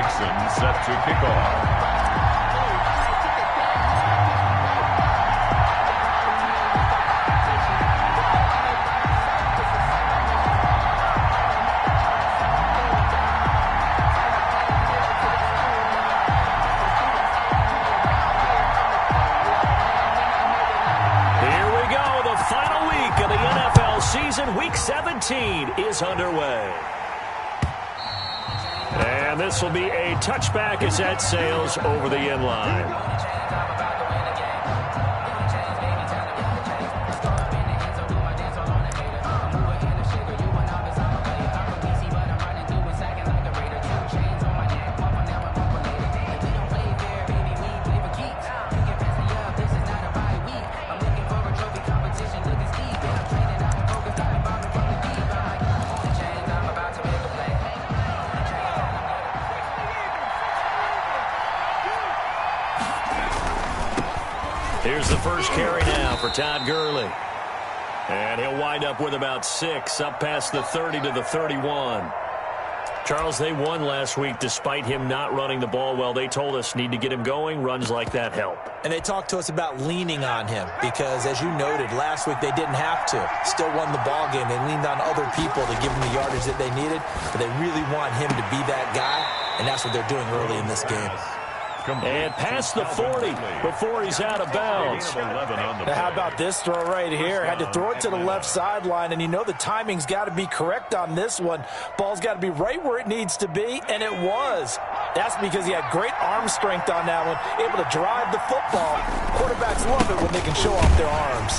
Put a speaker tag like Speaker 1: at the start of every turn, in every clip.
Speaker 1: Dixon set to kick off.
Speaker 2: Season Week 17 is underway. And this will be a touchback as that sails over the end line. Here's the first carry now for Todd Gurley. And he'll wind up with about 6, up past the 30 to the 31. Charles, they won last week despite him not running the ball well. They told us need to get him going. Runs like that help.
Speaker 3: And they talked to us about leaning on him because, as you noted, last week they didn't have to. Still won the ball game. They leaned on other people to give him the yardage that they needed. But they really want him to be that guy, and that's what they're doing early in this game.
Speaker 2: And past the 40 before he's out of bounds.
Speaker 4: Now how about this throw right here? Had to throw it to the left sideline, and you know the timing's got to be correct on this one. Ball's got to be right where it needs to be, and it was. That's because he had great arm strength on that one, able to drive the football. Quarterbacks love it when they can show off their arms.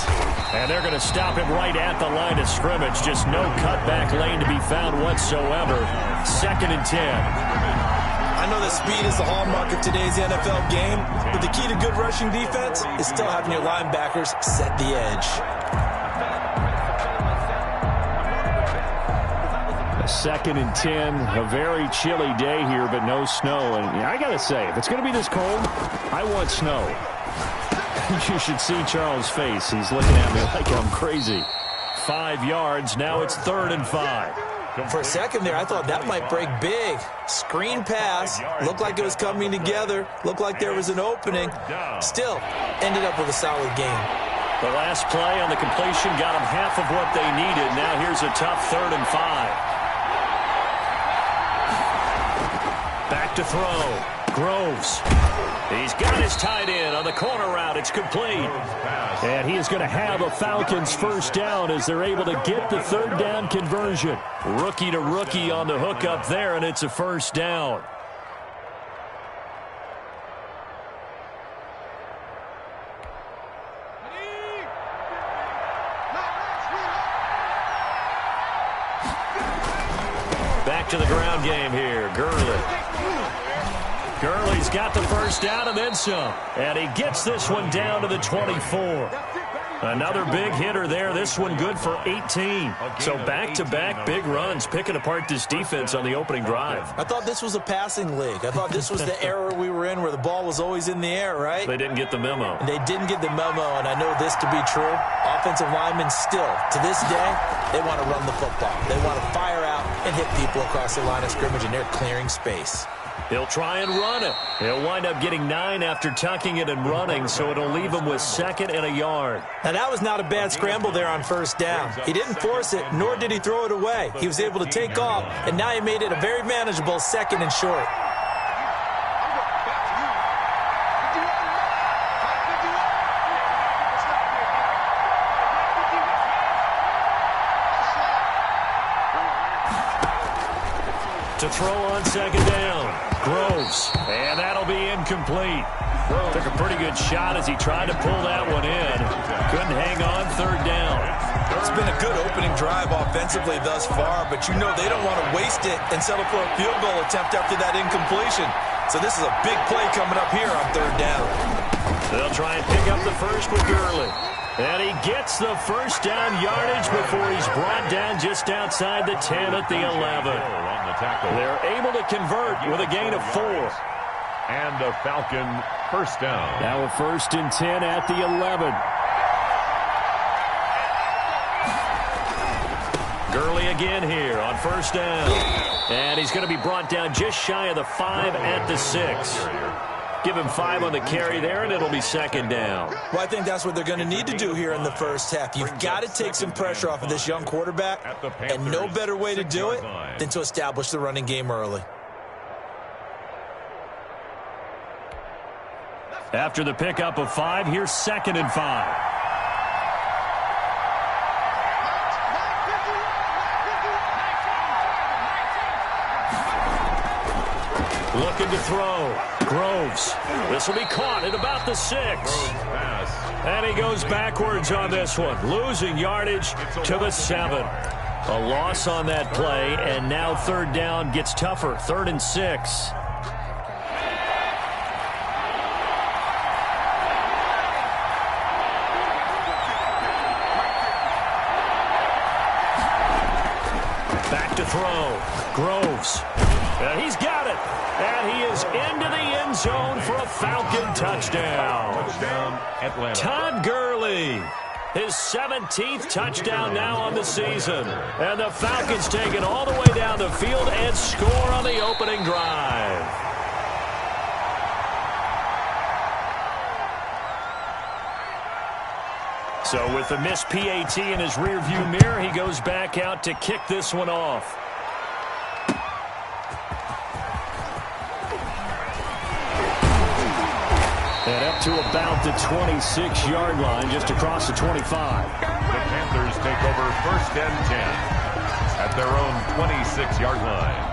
Speaker 2: And they're going to stop him right at the line of scrimmage. Just no cutback lane to be found whatsoever. 2nd and 10.
Speaker 4: I know that speed is the hallmark of today's NFL game, but the key to good rushing defense is still having your linebackers set the edge.
Speaker 2: A 2nd and 10, a very chilly day here, but no snow. And I got to say, if it's going to be this cold, I want snow. You should see Charles' face. He's looking at me like I'm crazy. 5 yards. Now it's 3rd and 5.
Speaker 4: For a second there, I thought that might break big. Screen pass. Looked like it was coming together. Looked like there was an opening. Still, ended up with a solid game.
Speaker 2: The last play on the completion got them half of what they needed. Now here's a tough 3rd and 5. Back to throw. Groves. He's got his tight end on the corner route. It's complete. And he is going to have a Falcons first down as they're able to get the 3rd down conversion. Rookie to rookie on the hook up there, and it's a first down. Back to the ground game here. Gurley's got the first down and then some. And he gets this one down to the 24. Another big hitter there. This one good for 18. So back-to-back big runs, picking apart this defense on the opening drive.
Speaker 4: I thought this was a passing league. I thought this was the era we were in where the ball was always in the air, right?
Speaker 2: They didn't get the memo.
Speaker 4: They didn't get the memo, and I know this to be true. Offensive linemen still, to this day, they want to run the football. They want to fire out and hit people across the line of scrimmage, and they're clearing space.
Speaker 2: He'll try and run it. He'll wind up getting 9 after tucking it and running, so it'll leave him with 2nd and a yard.
Speaker 4: Now, that was not a bad scramble there on first down. He didn't force it, nor did he throw it away. He was able to take off, and now he made it a very manageable 2nd and short.
Speaker 2: To throw on 2nd down. Groves. And that'll be incomplete. Took a pretty good shot as he tried to pull that one in. Couldn't hang on 3rd down.
Speaker 4: It's been a good opening drive offensively thus far, but you know they don't want to waste it and settle for a field goal attempt after that incompletion. So this is a big play coming up here on 3rd down.
Speaker 2: They'll try and pick up the first with Gurley. And he gets the first down yardage before he's brought down just outside the 10 at the 11. They're able to convert with a gain of 4.
Speaker 1: And a Falcon first down.
Speaker 2: Now a 1st and 10 at the 11. Gurley again here on first down. And he's going to be brought down just shy of the 5 at the 6. Give him 5 on the carry there, and it'll be second down.
Speaker 3: Well, I think that's what they're going to need to do here in the first half. You've got to take some pressure off of this young quarterback, and no better way to do it than to establish the running game early.
Speaker 2: After the pickup of 5, here's 2nd and 5. Looking to throw. Groves. This will be caught at about the 6. And he goes backwards on this one. Losing yardage to the 7. A loss on that play, and now third down gets tougher. 3rd and 6. Back to throw. Groves. And he's got it. And he is into the end zone for a Falcon touchdown.
Speaker 1: Touchdown, Atlanta.
Speaker 2: Todd Gurley. His 17th touchdown now on the season. And the Falcons take it all the way down the field and score on the opening drive. So with the missed PAT in his rearview mirror, he goes back out to kick this one off. And up to about the 26-yard line, just across the 25.
Speaker 1: The Panthers take over 1st and 10 at their own 26-yard line.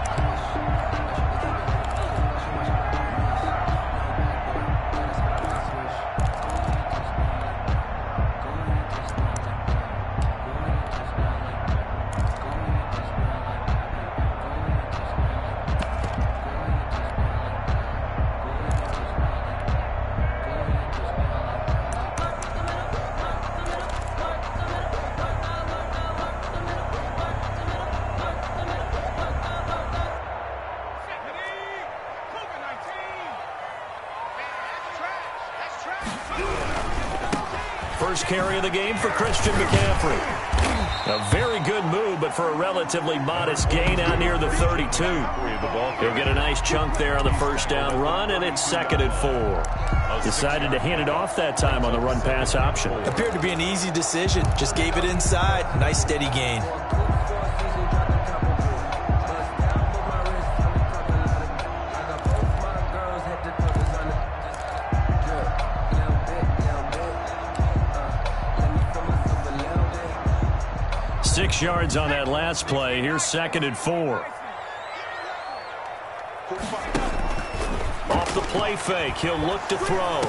Speaker 2: First carry of the game for Christian McCaffrey. A very good move, but for a relatively modest gain out near the 32. He'll get a nice chunk there on the first down run, and it's 2nd and 4. Decided to hand it off that time on the run-pass option.
Speaker 3: Appeared to be an easy decision. Just gave it inside. Nice, steady gain.
Speaker 2: Yards on that last play. Here's 2nd and 4. Off the play fake, he'll look to throw.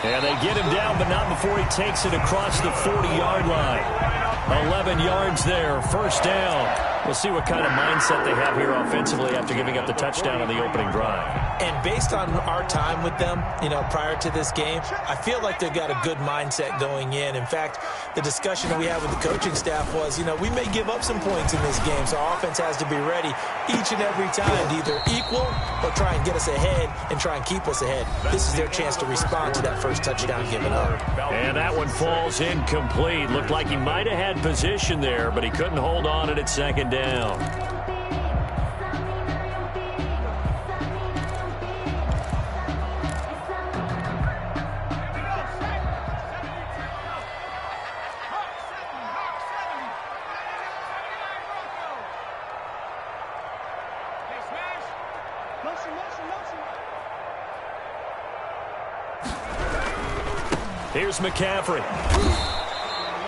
Speaker 2: And they get him down, but not before he takes it across the 40-yard line. 11 yards there, first down. We'll see what kind of mindset they have here offensively after giving up the touchdown on the opening drive.
Speaker 3: And based on our time with them, prior to this game, I feel like they've got a good mindset going in. In fact, the discussion that we had with the coaching staff was, we may give up some points in this game, so our offense has to be ready each and every time to either equal or try and get us ahead and try and keep us ahead. This is their chance to respond to that first touchdown given up.
Speaker 2: And that one falls incomplete. Looked like he might have had position there, but he couldn't hold on it at 2nd down. Here's McCaffrey.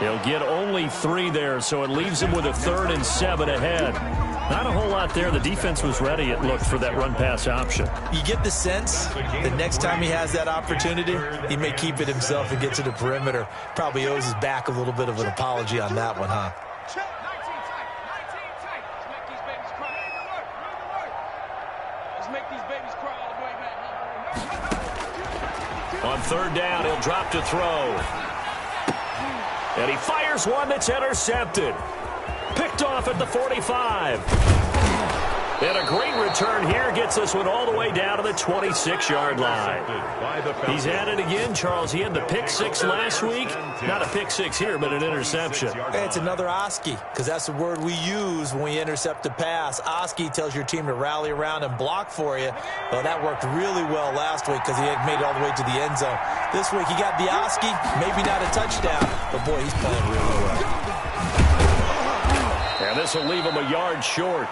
Speaker 2: He'll get only 3 there, so it leaves him with a 3rd and 7 ahead. Not a whole lot there. The defense was ready, it looked, for that run-pass option.
Speaker 3: You get the sense the next time he has that opportunity, he may keep it himself and get to the perimeter. Probably owes his back a little bit of an apology on that one, huh?
Speaker 2: On 3rd down, he'll drop to throw. And he fires one that's intercepted. Picked off at the 45. And a great return here gets this one all the way down to the 26-yard line. He's at it again, Charles. He had the pick six last week. Not a pick six here, but an interception.
Speaker 3: Hey, it's another Oski, because that's the word we use when we intercept a pass. Oski tells your team to rally around and block for you. Well, that worked really well last week because he had made it all the way to the end zone. This week he got the Oski, maybe not a touchdown, but boy, he's playing really well.
Speaker 2: And this will leave him a yard short.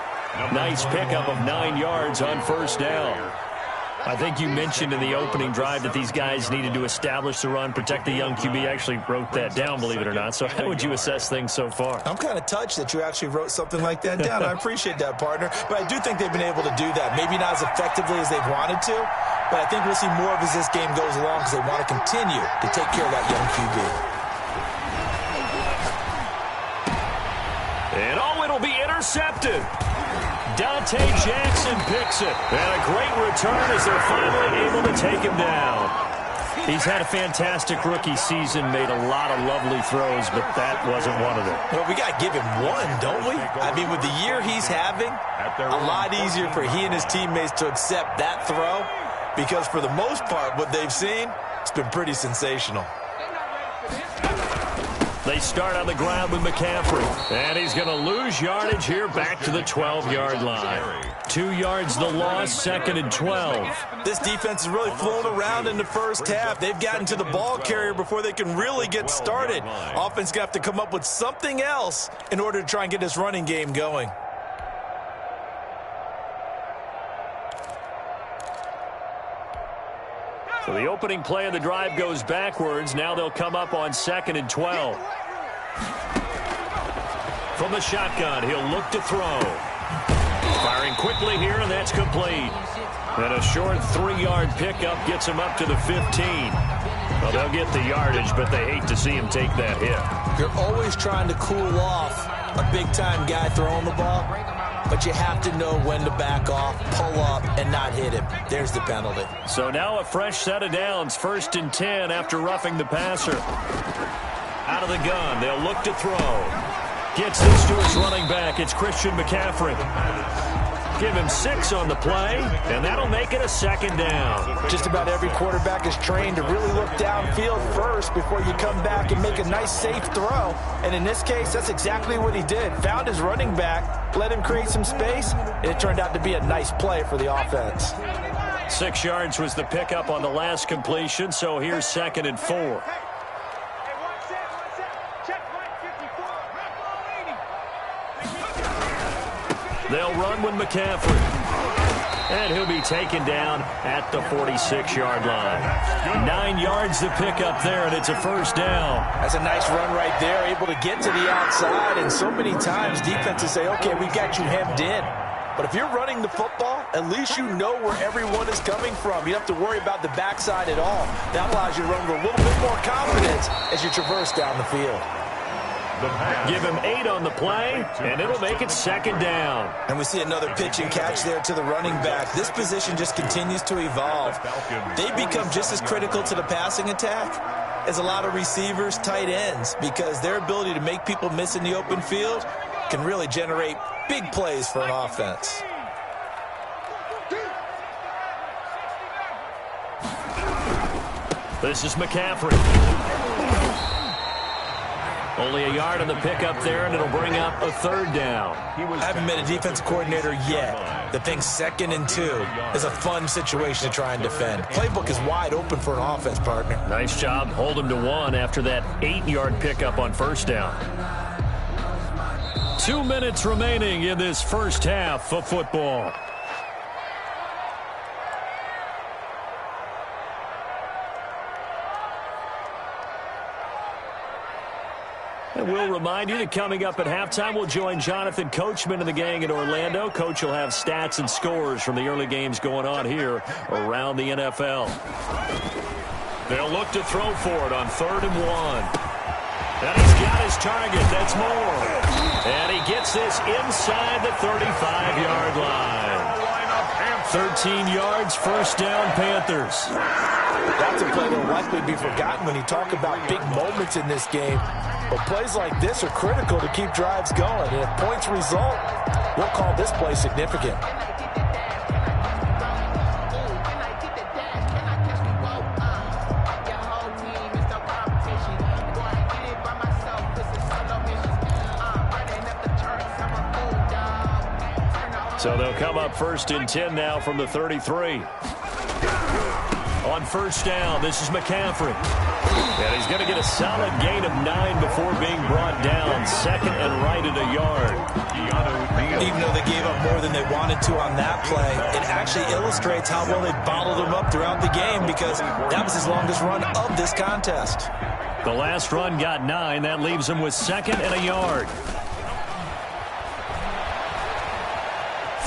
Speaker 2: Nice pickup of 9 yards on first down. I think you mentioned in the opening drive that these guys needed to establish the run, protect the young QB. I actually wrote that down, believe it or not. So how would you assess things so far?
Speaker 3: I'm kind of touched that you actually wrote something like that down. I appreciate that, partner. But I do think they've been able to do that. Maybe not as effectively as they've wanted to, but I think we'll see more of as this game goes along because they want to continue to take care of that young QB.
Speaker 2: And it'll be intercepted. Dante Jackson picks it. And a great return as they're finally able to take him down. He's had a fantastic rookie season, made a lot of lovely throws, but that wasn't one of them.
Speaker 3: Well, we got to give him one, don't we? I mean, with the year he's having, a lot easier for he and his teammates to accept that throw because for the most part, what they've seen, it's been pretty sensational.
Speaker 2: They start on the ground with McCaffrey. And he's going to lose yardage here back to the 12-yard line. 2 yards the loss, 2nd and 12.
Speaker 3: This defense is really flown around in the first half. They've gotten to the ball carrier before they can really get started. Offense going to have to come up with something else in order to try and get this running game going.
Speaker 2: So the opening play of the drive goes backwards. Now they'll come up on 2nd and 12. From the shotgun, he'll look to throw. Firing quickly here, and that's complete. And a short 3-yard pickup gets him up to the 15. Well, they'll get the yardage, but they hate to see him take that hit.
Speaker 3: You're always trying to cool off a big-time guy throwing the ball, but you have to know when to back off, pull up, and not hit him. There's the penalty.
Speaker 2: So now a fresh set of downs, 1st and 10 after roughing the passer. Out of the gun, they'll look to throw. Gets this to his running back. It's Christian McCaffrey. Give him 6 on the play, and that'll make it a 2nd down.
Speaker 4: Just about every quarterback is trained to really look downfield first before you come back and make a nice, safe throw. And in this case, that's exactly what he did. Found his running back, let him create some space, and it turned out to be a nice play for the offense.
Speaker 2: 6 yards was the pickup on the last completion, so here's 2nd and 4. They'll run with McCaffrey. And he'll be taken down at the 46-yard line. 9 yards to pick up there, and it's a first down.
Speaker 4: That's a nice run right there, able to get to the outside. And so many times defenses say, okay, we've got you hemmed in. But if you're running the football, at least you know where everyone is coming from. You don't have to worry about the backside at all. That allows you to run with a little bit more confidence as you traverse down the field.
Speaker 2: Give him 8 on the play, and it'll make it 2nd down.
Speaker 3: And we see another pitch and catch there to the running back. This position just continues to evolve. They become just as critical to the passing attack as a lot of receivers, tight ends, because their ability to make people miss in the open field can really generate big plays for an offense.
Speaker 2: This is McCaffrey. Only a yard on the pickup there, and it'll bring up a 3rd down.
Speaker 3: I haven't met a defense coordinator yet that thinks 2nd and 2 is a fun situation to try and defend. Playbook is wide open for an offense, partner.
Speaker 2: Nice job. Hold him to 1 after that 8-yard pickup on first down. 2 minutes remaining in this first half of football. And we'll remind you that coming up at halftime, we'll join Jonathan Coachman and the gang in Orlando. Coach will have stats and scores from the early games going on here around the NFL. They'll look to throw for it on 3rd and 1. And he's got his target. That's Moore. And he gets this inside the 35-yard line. 13 yards, first down, Panthers.
Speaker 4: That's a play that will likely be forgotten when you talk about big moments in this game. But plays like this are critical to keep drives going. And if points result, we'll call this play significant.
Speaker 2: So they'll come up 1st and 10 now from the 33. On 1st down, this is McCaffrey. And he's going to get a solid gain of 9 before being brought down. 2nd and right at a yard.
Speaker 3: Even though they gave up more than they wanted to on that play, it actually illustrates how well they bottled them up throughout the game, because that was his longest run of this contest.
Speaker 2: The last run got 9. That leaves him with 2nd and a yard.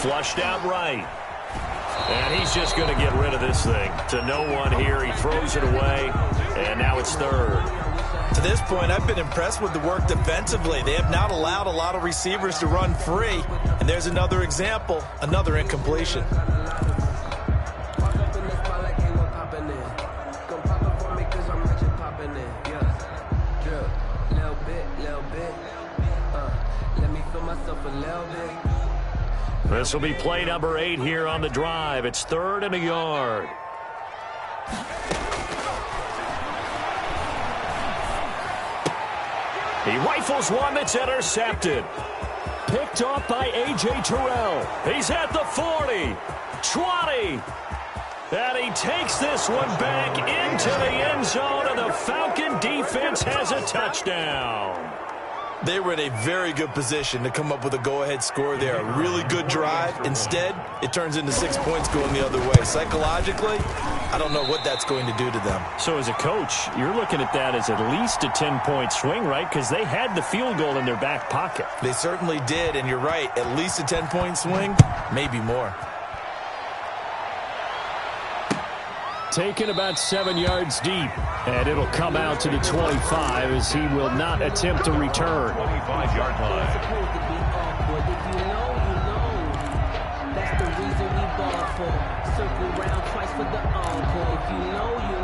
Speaker 2: Flushed out right. And he's just going to get rid of this thing. To no one here. He throws it away. And now it's 3rd.
Speaker 3: To this point, I've been impressed with the work defensively. They have not allowed a lot of receivers to run free. And there's another example, another incompletion.
Speaker 2: This will be play number 8 here on the drive. It's 3rd and a yard. He rifles one that's intercepted. Picked off by A.J. Terrell. He's at the 40, 20. And he takes this one back into the end zone, and the Falcon defense has a touchdown.
Speaker 3: They were in a very good position to come up with a go-ahead score there. A really good drive. Instead, it turns into 6 points going the other way. Psychologically, I don't know what that's going to do to them.
Speaker 2: So as a coach, you're looking at that as at least a 10-point swing, right? Because they had the field goal in their back pocket.
Speaker 3: They certainly did, and you're right. At least a 10-point swing, maybe more.
Speaker 2: Taken about 7 yards deep, and it'll come out to the 25 as he will not attempt to return.
Speaker 1: 25-yard line.
Speaker 5: That's the reason we ball for. Circle round twice for the encore. If you know, you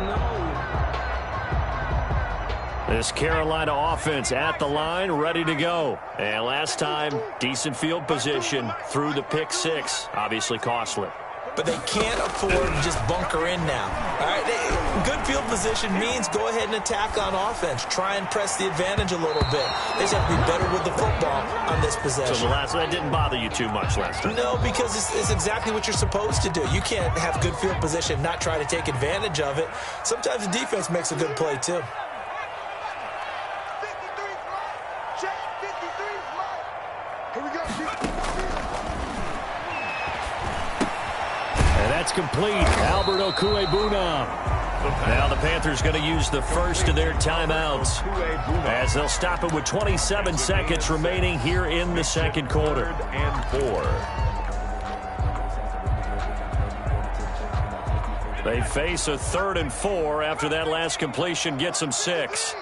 Speaker 5: know.
Speaker 2: This Carolina offense at the line, ready to go. And last time, decent field position through the pick 6, obviously costly.
Speaker 3: But they can't afford to just bunker in now. All right, good field position means go ahead and attack on offense. Try and press the advantage a little bit. They just have to be better with the football on this possession.
Speaker 2: So that didn't bother you too much last time?
Speaker 3: No, because it's exactly what you're supposed to do. You can't have good field position, not try to take advantage of it. Sometimes the defense makes a good play, too.
Speaker 2: That's complete. Albert Okwuegbunam. Now the Panthers going to use the first of their timeouts as they'll stop it with 27 seconds remaining here in the second quarter.
Speaker 1: 3rd and 4.
Speaker 2: They face a 3rd and 4 after that last completion gets them 6.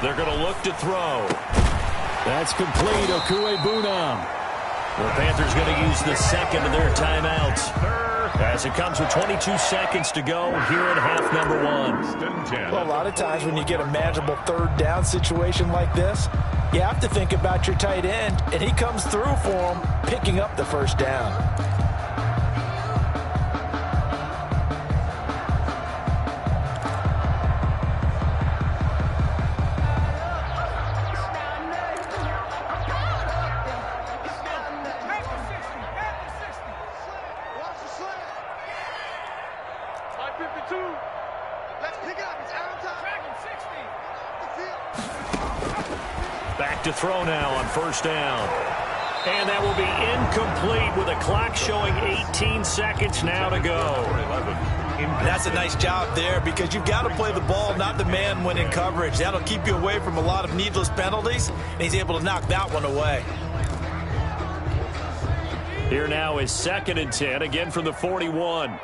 Speaker 2: They're going to look to throw. That's complete. Okwuegbunam. The Panthers going to use the second of their timeouts as it comes with 22 seconds to go here in half number 1.
Speaker 4: Well, a lot of times when you get a manageable 3rd down situation like this, you have to think about your tight end, and he comes through for him, picking up the 1st down.
Speaker 2: Back to throw now on 1st down. And that will be incomplete with a clock showing 18 seconds now to go.
Speaker 3: That's a nice job there, because you've got to play the ball, not the man when in coverage. That'll keep you away from a lot of needless penalties, and he's able to knock that one away.
Speaker 2: Here now is 2nd and 10, again from the 41.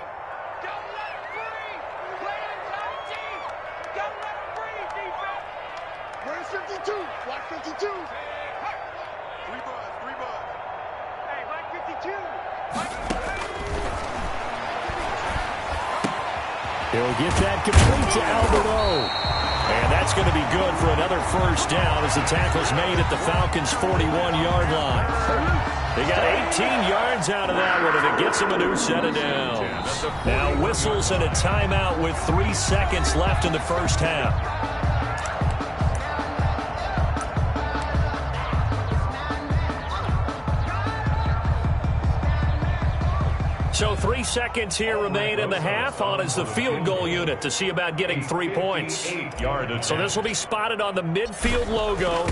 Speaker 2: He'll get that complete to Albert O. And That's going to be good for another first down as the tackle's made at the Falcons' 41-yard line. They got 18 yards out of that one, and it gets them a new set of downs. Now whistles and a timeout with 3 seconds left in the first half. So 3 seconds here remain in the half. On is the field goal unit to see about getting 3 points. So this will be spotted on the midfield logo.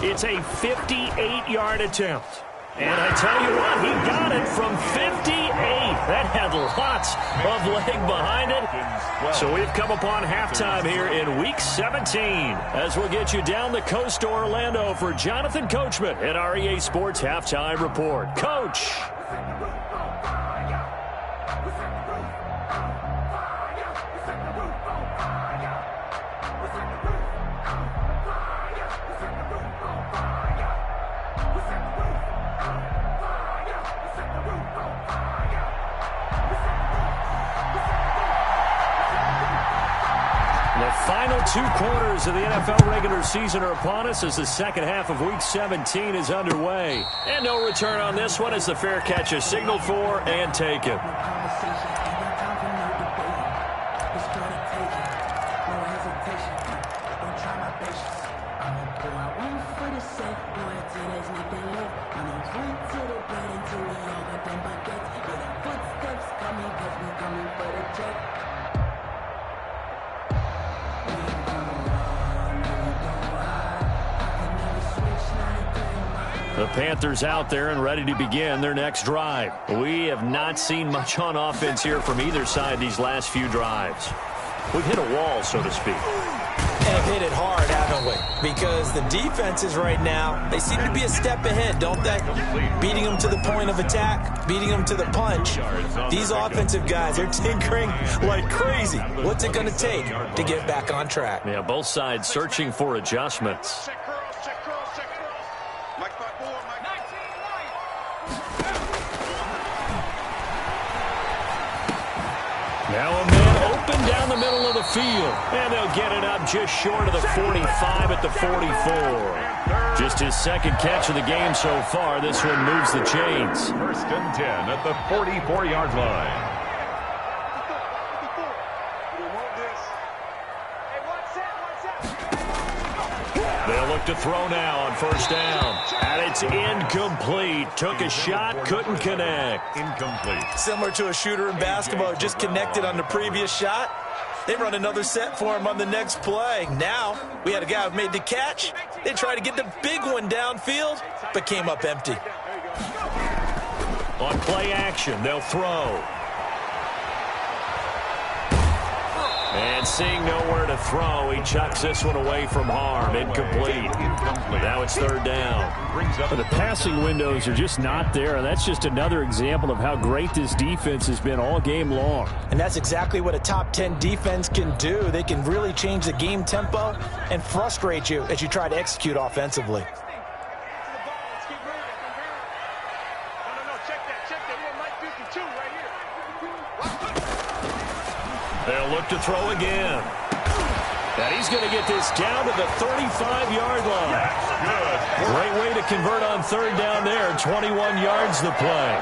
Speaker 2: It's a 58-yard attempt. And I tell you what, he got it from 58. That had lots of leg behind it. So we've come upon halftime here in Week 17 as we'll get you down the coast to Orlando for Jonathan Coachman at our EA Sports Halftime Report. Coach. Final 2 quarters of the NFL regular season are upon us as the second half of Week 17 is underway. And no return on this one as the fair catch is signaled for and taken. The Panthers out there and ready to begin their next drive. We have not seen much on offense here from either side these last few drives. We've hit a wall, so to speak.
Speaker 3: And have hit it hard, haven't we? Because the defenses right now, they seem to be a step ahead, don't they? Beating them to the point of attack, beating them to the punch. These offensive guys, they're tinkering like crazy. What's it going to take to get back on track?
Speaker 2: Yeah, both sides searching for adjustments. Now a man open down the middle of the field. And they'll get it up just short of the 45 at the 44. Just his second catch of the game so far. This one moves the chains.
Speaker 1: First and 10 at the 44-yard line.
Speaker 2: They'll look to throw now on first down. And it's incomplete. Took a shot, couldn't connect.
Speaker 1: Incomplete.
Speaker 3: Similar to a shooter in basketball, just connected on the previous shot. They run another set for him on the next play. Now, we had a guy who made the catch. They tried to get the big one downfield, but came up empty.
Speaker 2: On play action, they'll throw. And seeing nowhere to throw, he chucks this one away from harm. Incomplete. Now it's third down.
Speaker 6: But the passing windows are just not there, and that's just another example of how great this defense has been all game long.
Speaker 4: And that's exactly what a top 10 defense can do. They can really change the game tempo and frustrate you as you try to execute offensively.
Speaker 2: They'll look to throw again. And he's going to get this down to the 35-yard line. Great way to convert on third down there. 21 yards the play.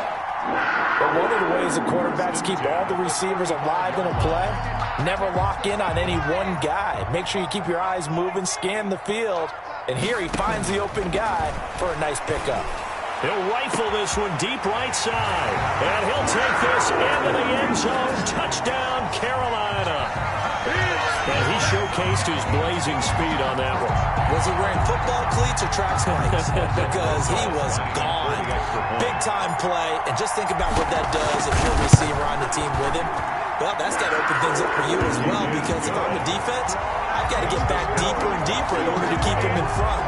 Speaker 4: But one of the ways the quarterbacks keep all the receivers alive in a play, never lock in on any one guy. Make sure you keep your eyes moving, scan the field. And here he finds the open guy for a nice pickup.
Speaker 2: He'll rifle this one deep right side. And he'll take this into the end zone. Touchdown, Carolina. And he showcased his blazing speed on that one.
Speaker 3: Was he wearing football cleats or track spikes? Because he was gone. Big-time play. And just think about what that does if you're a receiver on the team with him. Well, that's got to open things up for you as well, because if I'm a defense, I've got to get back deeper and deeper in order to keep him in front.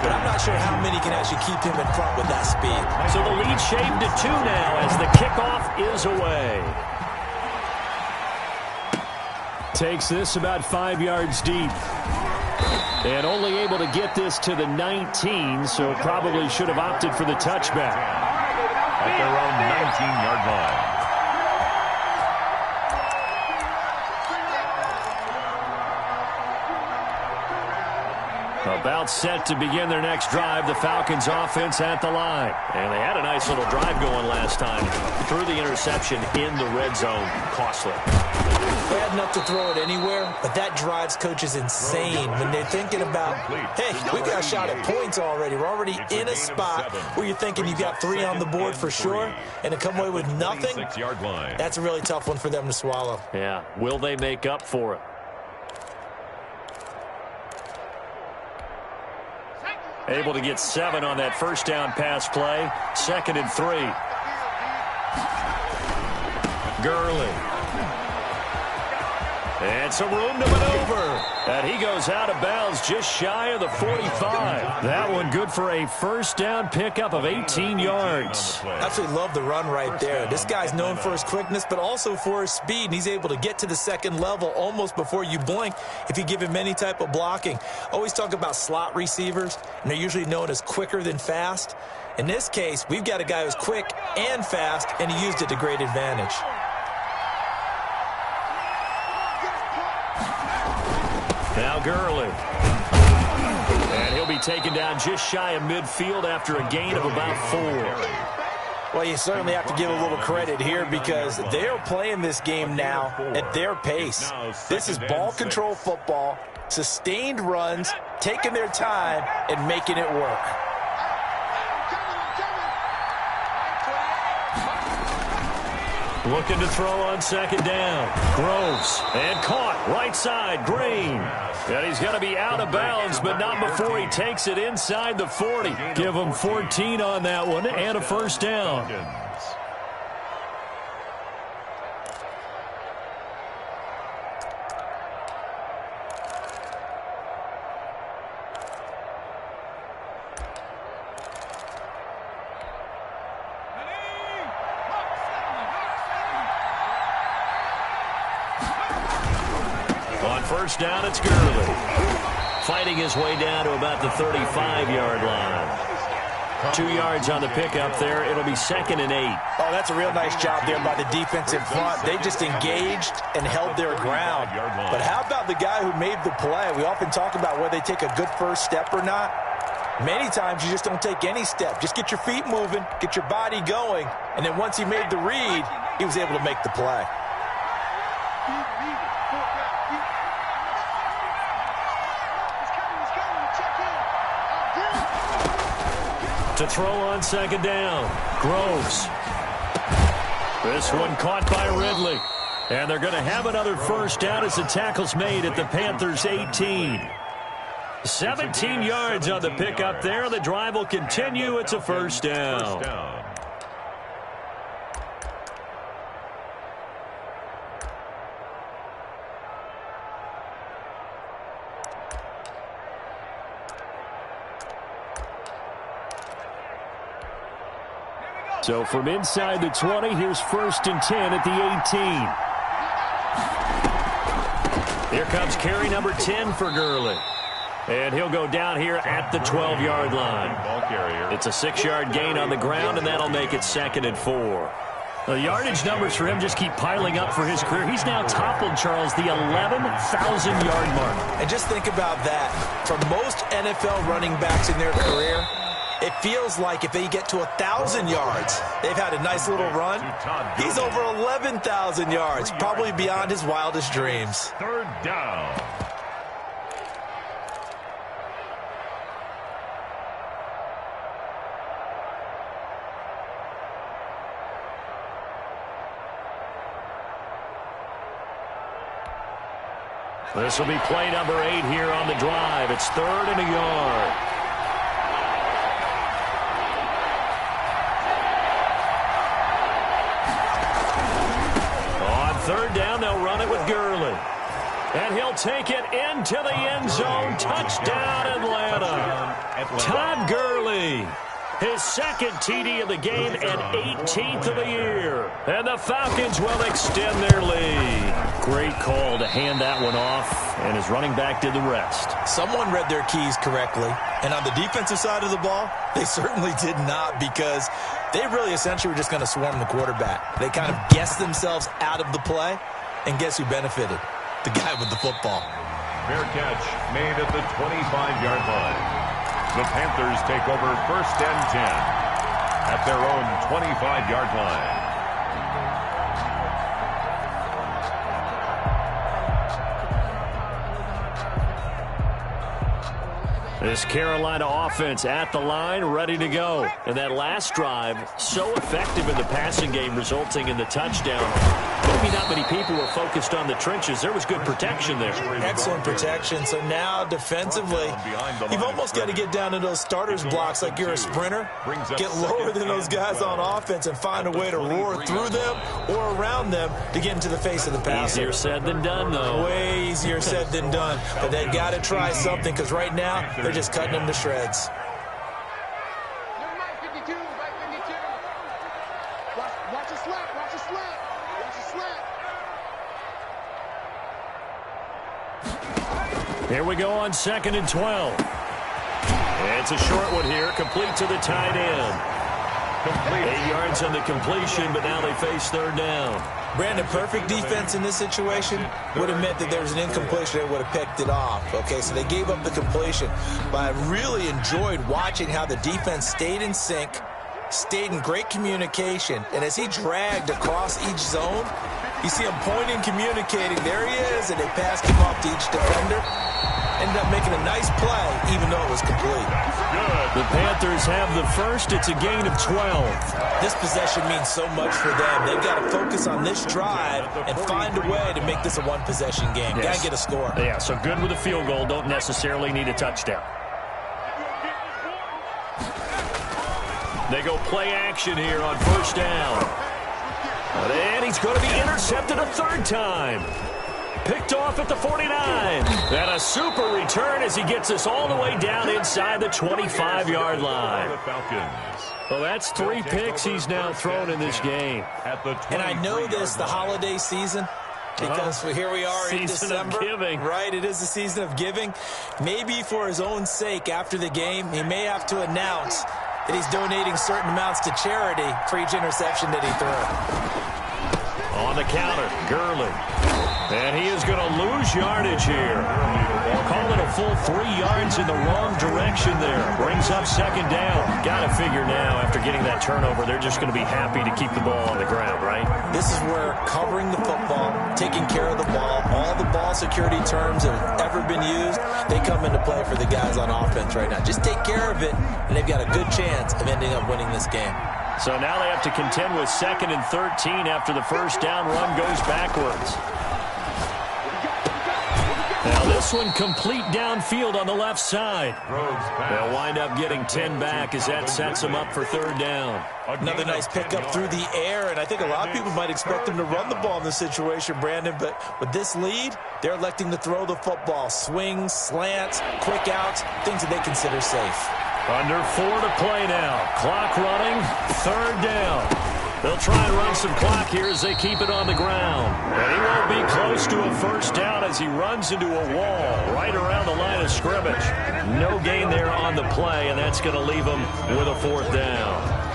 Speaker 3: But I'm not sure how many can actually keep him in front with that speed.
Speaker 2: So the lead shaved to 2 now as the kickoff is away.
Speaker 6: Takes this about 5 yards deep. And only able to get this to the 19, so probably should have opted for the touchback.
Speaker 1: At their own 19-yard line.
Speaker 6: About set to begin their next drive, the Falcons offense at the line.
Speaker 2: And they had a nice little drive going last time. Threw the interception in the red zone. Costly.
Speaker 3: They had enough to throw it anywhere, but that drives coaches insane when they're thinking about, hey, we got a shot at points already. We're already in a spot where you're thinking you got 3 on the board for sure, and to come away with nothing, that's a really tough one for them to swallow.
Speaker 2: Yeah, will they make up for it?
Speaker 6: Able to get 7 on that first down pass play. 2nd and 3. Gurley. And some room to maneuver. And he goes out of bounds just shy of the 45. That one good for a first down pickup of 18 yards.
Speaker 3: Absolutely love the run right there. This guy's known for his quickness, but also for his speed. And he's able to get to the second level almost before you blink if you give him any type of blocking. Always talk about slot receivers, and they're usually known as quicker than fast. In this case, we've got a guy who's quick and fast, and he used it to great advantage.
Speaker 6: Now Gurley. And he'll be taken down just shy of midfield after a gain of about 4.
Speaker 4: Well, you certainly have to give a little credit here because they're playing this game now at their pace. This is ball control football, sustained runs, taking their time, and making it work.
Speaker 6: Looking to throw on 2nd down. Groves. And caught. Right side. Green. And he's going to be out of bounds, but not before he takes it inside the 40. Give him 14 on that one and a first down. First down, it's Gurley. Fighting his way down to about the 35-yard line. 2 yards on the pickup there. It'll be 2nd and 8.
Speaker 4: Oh, that's a real nice job there by the defense in front. They just engaged and held their ground. But how about the guy who made the play? We often talk about whether they take a good first step or not. Many times you just don't take any step. Just get your feet moving, get your body going, and then once he made the read, he was able to make the play.
Speaker 6: To throw on 2nd down. Groves. This one caught by Ridley. And they're going to have another first down as the tackle's made at the Panthers' 18. 17 yards on the pickup there. The drive will continue. It's a first down. So from inside the 20, here's 1st and 10 at the 18. Here comes carry number 10 for Gurley. And he'll go down here at the 12-yard line. It's a 6-yard gain on the ground, and that'll make it 2nd and 4. The yardage numbers for him just keep piling up for his career. He's now toppled, Charles, the 11,000-yard mark.
Speaker 3: And just think about that. For most NFL running backs in their career, it feels like if they get to 1,000 yards, they've had a nice little run. He's over 11,000 yards, probably beyond his wildest dreams.
Speaker 1: 3rd down.
Speaker 6: This will be play number 8 here on the drive. It's 3rd and a yard. On 3rd down, they'll run it with Gurley. And he'll take it into the end zone. Touchdown, Atlanta. Todd Gurley. His 2nd TD of the game and 18th of the year. And the Falcons will extend their lead. Great call to hand that one off, and his running back did the rest.
Speaker 3: Someone read their keys correctly, and on the defensive side of the ball, they certainly did not, because they really essentially were just going to swarm the quarterback. They kind of guessed themselves out of the play, and guess who benefited? The guy with the football.
Speaker 1: Fair catch made at the 25-yard line. The Panthers take over 1st and 10 at their own 25-yard line.
Speaker 6: This Carolina offense at the line, ready to go. And that last drive, so effective in the passing game, resulting in the touchdown. Maybe not many people were focused on the trenches. There was good protection there.
Speaker 3: Excellent protection. So now, defensively, you've almost got to get down to those starters blocks like you're a sprinter. Get lower than those guys on offense and find a way to roar through them or around them to get into the face of the passer.
Speaker 6: Easier said than done, though.
Speaker 3: Way easier said than done. But they've got to try something because right now, they're just cutting them to shreds.
Speaker 6: Here we go on 2nd and 12. It's a short one here, complete to the tight end. 8 yards on the completion, but now they face 3rd down.
Speaker 3: Brandon, perfect defense in this situation would have meant that there was an incompletion that would have picked it off. Okay, so they gave up the completion. But I really enjoyed watching how the defense stayed in sync, stayed in great communication, and as he dragged across each zone, you see him pointing, communicating. There he is, and they passed him off to each defender. Ended up making a nice play, even though it was complete.
Speaker 6: The Panthers have the first. It's a gain of 12.
Speaker 3: This possession means so much for them. They've got to focus on this drive and find a way to make this a one-possession game.
Speaker 6: Yes.
Speaker 3: Got to get a score.
Speaker 6: Yeah, so good with a field goal. Don't necessarily need a touchdown. They go play action here on 1st down. And he's going to be intercepted a 3rd time. Picked off at the 49. And a super return as he gets us all the way down inside the 25-yard line. Well, that's 3 picks he's now thrown in this game.
Speaker 3: And I know this, the holiday season, because here we are in December.
Speaker 6: Season of giving.
Speaker 3: Right, it is the season of giving. Maybe for his own sake after the game, he may have to announce that he's donating certain amounts to charity for each interception that he threw.
Speaker 6: On the counter, Gurley. And he is going to lose yardage here. Call it a full 3 yards in the wrong direction there. Brings up 2nd down. Got to figure now, after getting that turnover, they're just going to be happy to keep the ball on the ground, right?
Speaker 3: This is where covering the football, taking care of the ball, all the ball security terms that have ever been used, they come into play for the guys on offense right now. Just take care of it, and they've got a good chance of ending up winning this game.
Speaker 6: So now they have to contend with 2nd and 13 after the 1st down run goes backwards. Now this one complete downfield on the left side. They'll wind up getting 10 back as that sets them up for 3rd down.
Speaker 3: Another nice pickup through the air, and I think a lot of people might expect them to run the ball in this situation, Brandon, but with this lead, they're electing to throw the football. Swings, slants, quick outs, things that they consider safe.
Speaker 6: Under 4 to play now. Clock running, 3rd down. They'll try and run some clock here as they keep it on the ground. And he won't be close to a 1st down as he runs into a wall right around the line of scrimmage. No gain there on the play, and that's going to leave him with a 4th down.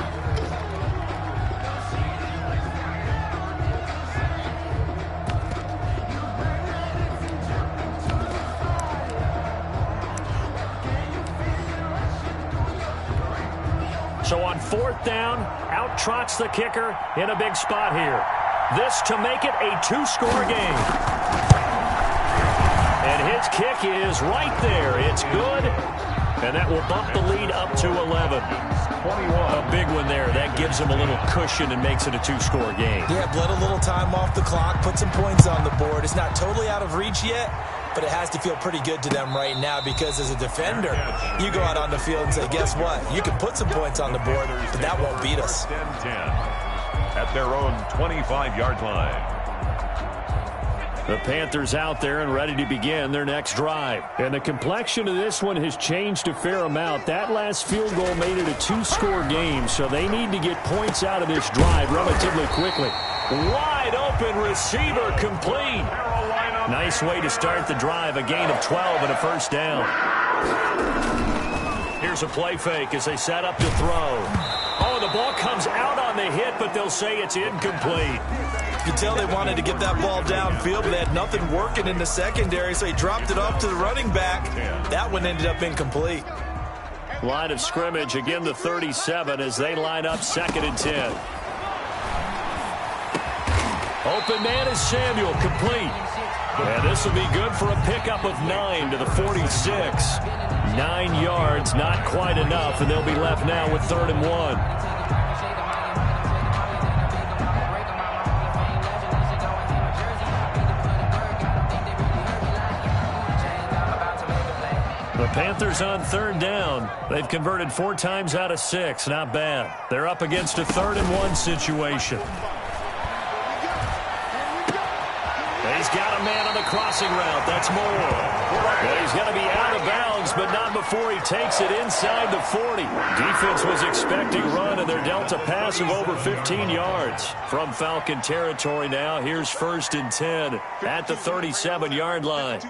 Speaker 6: So on 4th down, out trots the kicker in a big spot here. This to make it a 2-score game. And his kick is right there. It's good. And that will bump the lead up to 11. A big one there. That gives them a little cushion and makes it a 2-score game.
Speaker 3: Yeah, bled a little time off the clock, put some points on the board. It's not totally out of reach yet, but it has to feel pretty good to them right now because as a defender, you go out on the field and say, guess what? You can put some points on the board, but that won't beat us.
Speaker 1: 10 at their own 25-yard line.
Speaker 6: The Panthers out there and ready to begin their next drive. And the complexion of this one has changed a fair amount. That last field goal made it a 2-score game, so they need to get points out of this drive relatively quickly. Wide open receiver complete. Nice way to start the drive. A gain of 12 and a 1st down. Here's a play fake as they set up to throw. Oh, the ball comes out on the hit, but they'll say it's incomplete.
Speaker 4: You could tell they wanted to get that ball downfield, but they had nothing working in the secondary, so he dropped it off to the running back. That one ended up incomplete.
Speaker 2: Line of scrimmage, again the 37 as they line up 2nd and 10. Open man is Samuel, complete. And this will be good for a pickup of 9 to the 46. 9 yards, not quite enough, and they'll be left now with 3rd and 1. The Panthers on 3rd down. They've converted 4 times out of 6. Not bad. They're up against a 3rd and 1 situation. He's got a man on the crossing route. That's Moore. But he's going to be out of bounds, but not before he takes it inside the 40. Defense was expecting run, and they're dealt a pass of over 15 yards. From Falcon territory now, here's 1st and 10 at the 37-yard line.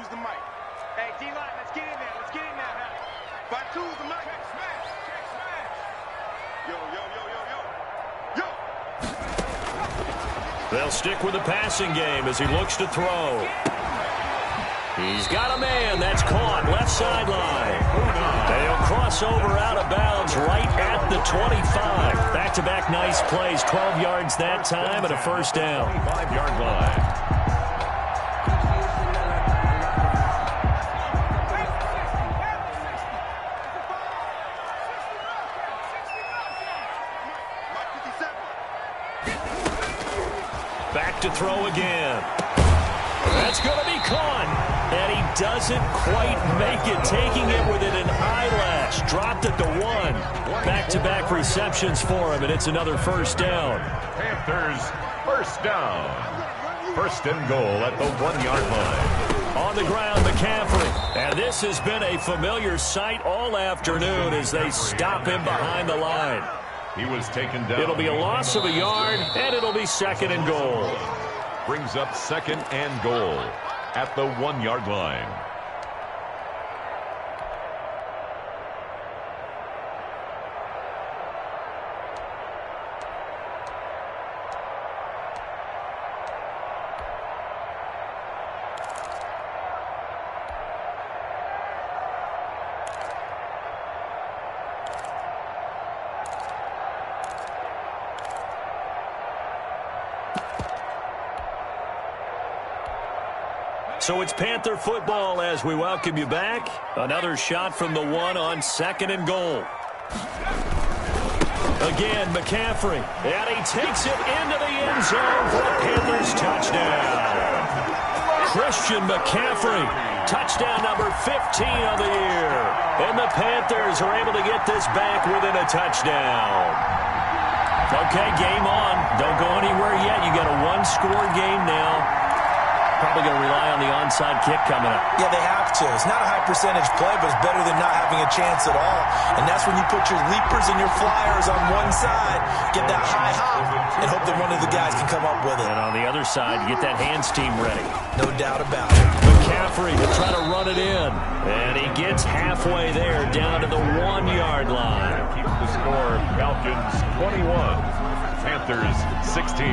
Speaker 2: They'll stick with the passing game as he looks to throw. He's got a man. That's caught. Left sideline. They'll cross over out of bounds right at the 25. Back-to-back nice plays. 12 yards that time and a 1st down.
Speaker 1: 25-yard line.
Speaker 2: Back to throw again. That's going to be caught. And he doesn't quite make it, taking it within an eyelash. Dropped at the 1. Back-to-back receptions for him, and it's another 1st down.
Speaker 1: Panthers, 1st down. 1st and goal at the 1-yard line.
Speaker 2: On the ground, McCaffrey. And this has been a familiar sight all afternoon as they stop him behind the line.
Speaker 1: He was taken down.
Speaker 2: It'll be a loss of a yard, and it'll be 2nd and goal.
Speaker 1: Brings up 2nd and goal at the 1-yard line.
Speaker 2: So it's Panther football as we welcome you back. Another shot from the 1 on 2nd and goal. Again, McCaffrey. And he takes it into the end zone for a Panthers touchdown. Christian McCaffrey. Touchdown number 15 on the year. And the Panthers are able to get this back within a touchdown. Okay, game on. Don't go anywhere yet. You got a 1-score game now. Probably going to rely on the onside kick coming up.
Speaker 4: Yeah, they have to. It's not a high percentage play, but it's better than not having a chance at all. And that's when you put your leapers and your flyers on one side, get that high hop, and hope that one of the guys can come up with it.
Speaker 2: And on the other side, you get that hands team ready.
Speaker 4: No doubt about it.
Speaker 2: McCaffrey to try to run it in. And he gets halfway there down to the 1-yard line.
Speaker 1: Keeps the score. Falcons 21. Panthers 16.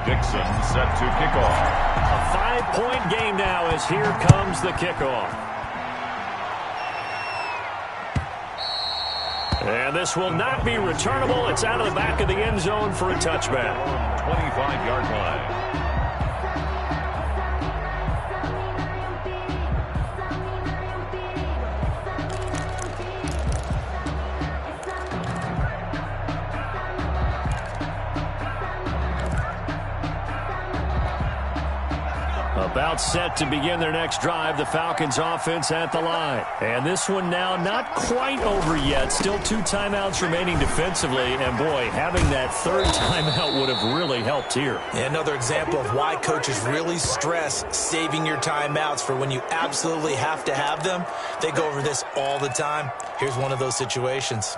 Speaker 1: Dixon set to kick off.
Speaker 2: A 5-point game now as here comes the kickoff. And this will not be returnable. It's out of the back of the end zone for a touchback.
Speaker 1: 25-yard line.
Speaker 2: About set to begin their next drive, the Falcons offense at the line. And this one now not quite over yet. Still 2 timeouts remaining defensively. And boy, having that 3rd timeout would have really helped here.
Speaker 4: And another example of why coaches really stress saving your timeouts for when you absolutely have to have them. They go over this all the time. Here's one of those situations.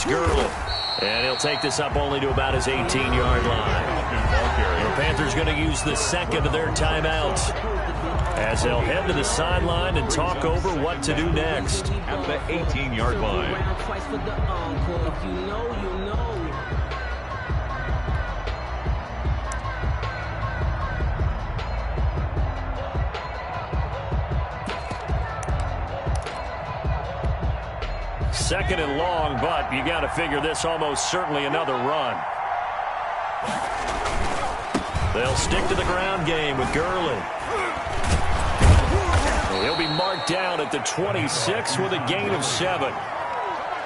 Speaker 6: Gurley. And he'll take this up only to about his 18-yard line. The Panthers going to use the second of their timeouts as they'll head to the sideline and talk over what to do next.
Speaker 1: At the 18-yard line.
Speaker 6: Second and long, but you got to figure this almost certainly another run. They'll stick to the ground game with Gurley. He'll be marked down at the 26 with a gain of 7.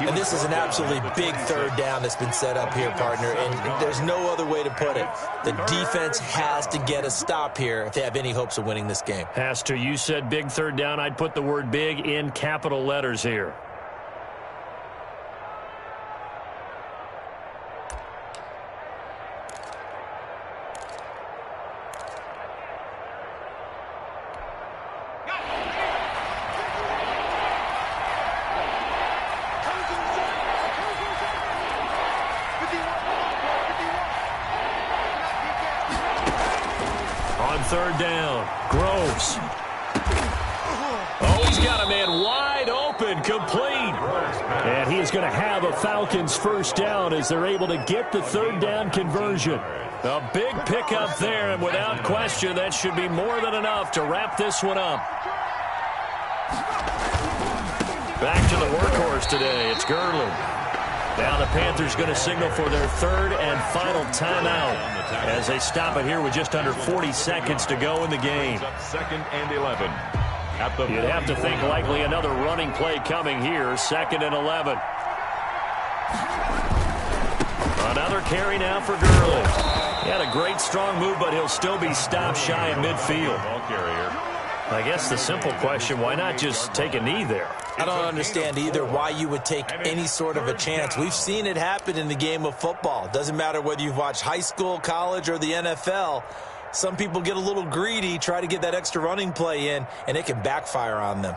Speaker 3: And this is an absolutely big third down that's been set up here, partner, and there's no other way to put it. The defense has to get a stop here if they have any hopes of winning this game.
Speaker 6: Has to. You said big third down. I'd put the word big in capital letters here. Third down, Groves. Oh, he's got a man wide open, complete. And he is going to have a Falcons first down as they're able to get the third down conversion. A big pickup there, and without question, that should be more than enough to wrap this one up. Back to the workhorse today, it's Gurley. Now the Panthers going to signal for their third and final timeout as they stop it here with just under 40 seconds to go in the game.
Speaker 1: Second and 11.
Speaker 6: You'd have to think likely another running play coming here. Second and 11. Another carry now for Gurley. He had a great strong move, but he'll still be stopped shy of midfield.
Speaker 1: Ball carrier.
Speaker 6: I guess the simple question, why not just take a knee there?
Speaker 3: I don't understand either why you would take any sort of a chance. We've seen it happen in the game of football. It doesn't matter whether you've watched high school, college, or the NFL. Some people get a little greedy, try to get that extra running play in, and it can backfire on them.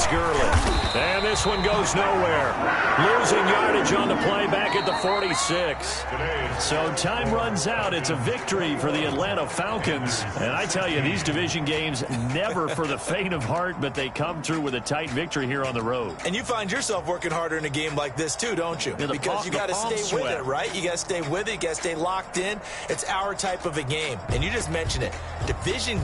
Speaker 6: Gurley. And this one goes nowhere. Losing yardage on the play back at the 46. So time runs out. It's a victory for the Atlanta Falcons. And I tell you, these division games never for the faint of heart, but they come through with a tight victory here on the road.
Speaker 3: And you find yourself working harder in a game like this too, don't you?
Speaker 6: Yeah,
Speaker 3: because you got to stay with it, right? You got to stay with it. You got to stay locked in. It's our type of a game. And you just mentioned it. Division